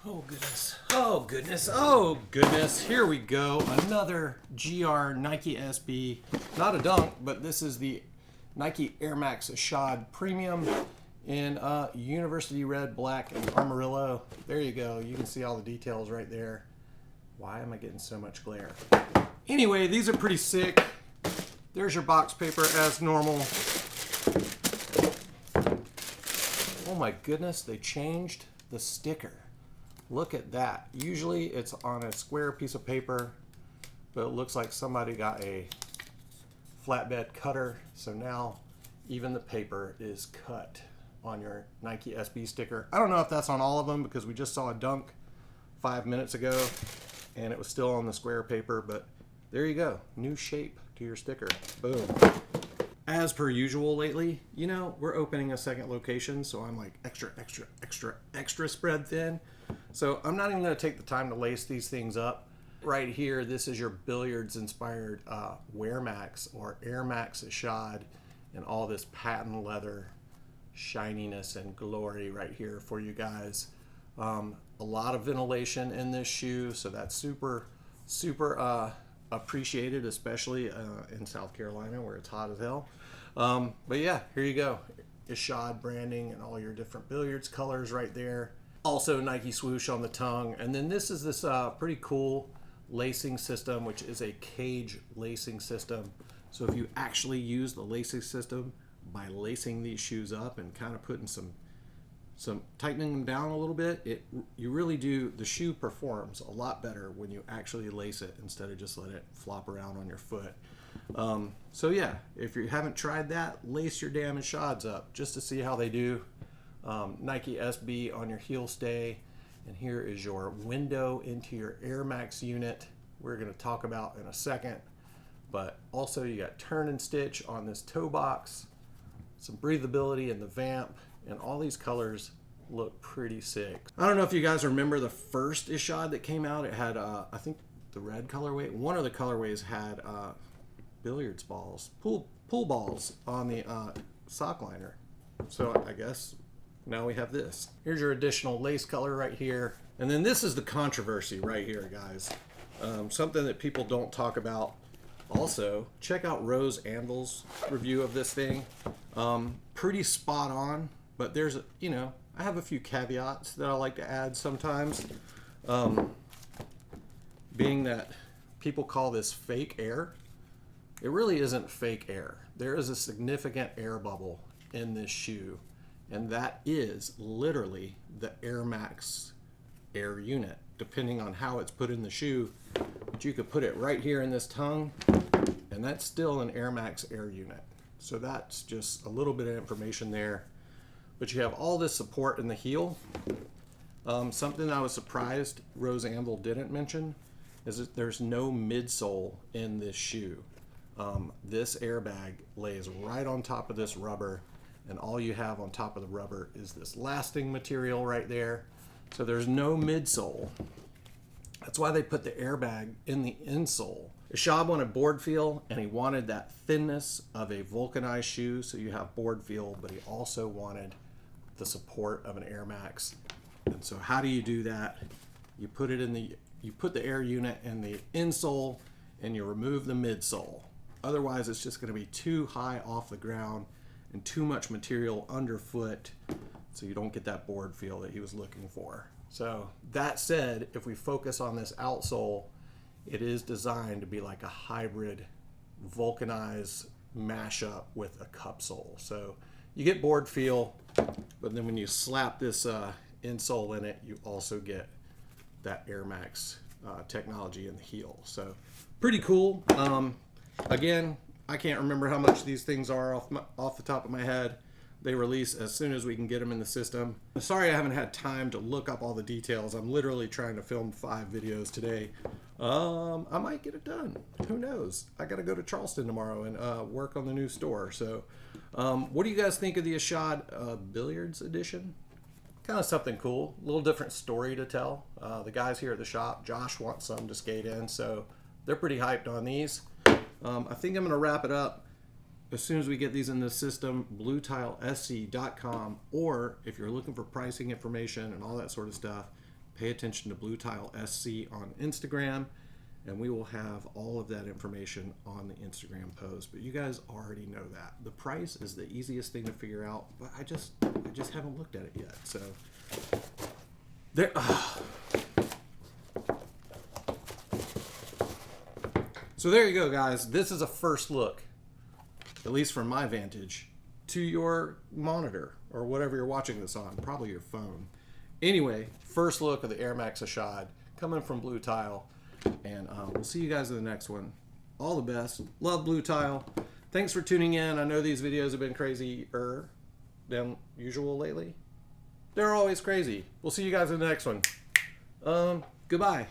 Oh goodness. Oh goodness. Oh goodness. Here we go. Another GR Nike SB. Not a dunk, but this is the Nike Airmax Ishod Premium in University Red, Black, and Amarillo. There you go. You can see all the details right there. Why am I getting so much glare? Anyway, these are pretty sick. There's your box paper as normal. Oh my goodness, they changed the sticker. Look at that. Usually it's on a square piece of paper, but it looks like somebody got a flatbed cutter. So now even the paper is cut on your Nike SB sticker. I don't know if that's on all of them because we just saw a dunk 5 minutes ago and it was still on the square paper, but there you go. New shape to your sticker. Boom. As per usual lately, you know, we're opening a second location, so I'm like extra spread thin. So I'm not even going to take the time to lace these things up. Right here, this is your Billiards inspired Airmax or Airmax Ishod, and all this patent leather shininess and glory right here for you guys. A lot of ventilation in this shoe, so that's super appreciated, especially in South Carolina where it's hot as hell. But yeah, here you go. Ishod branding and all your different Billiards colors right there. Also Nike swoosh on the tongue. And then this is this pretty cool lacing system, which is a cage lacing system. So if you actually use the lacing system by lacing these shoes up and kind of putting some tightening them down a little bit, you really do, the shoe performs a lot better when you actually lace it instead of just let it flop around on your foot. So yeah, if you haven't tried that, lace your damn Ishods up just to see how they do. Nike SB on your heel stay, and here is your window into your Airmax unit. We're going to talk about in a second, but also you got turn and stitch on this toe box, some breathability in the vamp, and all these colors look pretty sick. I don't know if you guys remember the first Ishod that came out. It had I think the red colorway. One of the colorways had billiards balls, pool balls on the sock liner. So I guess now we have this. Here's your additional lace color right here. And then this is the controversy right here, guys. Something that people don't talk about. Also, check out Rose Anvil's review of this thing. Pretty spot on, but there's, you know, I have a few caveats that I like to add sometimes. Being that people call this fake air, it really isn't fake air. There is a significant air bubble in this shoe, and that is literally the Airmax air unit, depending on how it's put in the shoe. But you could put it right here in this tongue, and that's still an Airmax air unit. So that's just a little bit of information there. But you have all this support in the heel. Something I was surprised Rose Anvil didn't mention is that there's no midsole in this shoe. This airbag lays right on top of this rubber, and all you have on top of the rubber is this lasting material right there. So there's no midsole. That's why they put the airbag in the insole. Ishod wanted board feel, and he wanted that thinness of a vulcanized shoe, so you have board feel, but he also wanted the support of an Airmax. And so how do you do that? You put the air unit in the insole, and you remove the midsole. Otherwise, it's just going to be too high off the ground and too much material underfoot, so you don't get that board feel that he was looking for. So that said, if we focus on this outsole, it is designed to be like a hybrid vulcanized mashup with a cup sole. So you get board feel, but then when you slap this insole in it, you also get that Airmax technology in the heel. So pretty cool. Again, I can't remember how much these things are off the top of my head. They release as soon as we can get them in the system. Sorry I haven't had time to look up all the details. I'm literally trying to film 5 videos today. I might get it done. Who knows? I got to go to Charleston tomorrow and work on the new store. So what do you guys think of the Ishod Billiards edition? Kind of something cool. A little different story to tell. The guys here at the shop, Josh wants some to skate in, so they're pretty hyped on these. I think I'm going to wrap it up as soon as we get these in the system. BlueTileSC.com, or if you're looking for pricing information and all that sort of stuff, pay attention to Blue Tile SC on Instagram, and we will have all of that information on the Instagram post. But you guys already know that. The price is the easiest thing to figure out, but I just haven't looked at it yet. So there. So there you go, guys. This is a first look, at least from my vantage, to your monitor or whatever you're watching this on, probably your phone. Anyway, first look of the Airmax Ishod coming from Blue Tile, and we'll see you guys in the next one. All the best. Love Blue Tile. Thanks for tuning in. I know these videos have been crazier than usual lately. They're always crazy. We'll see you guys in the next one. Goodbye.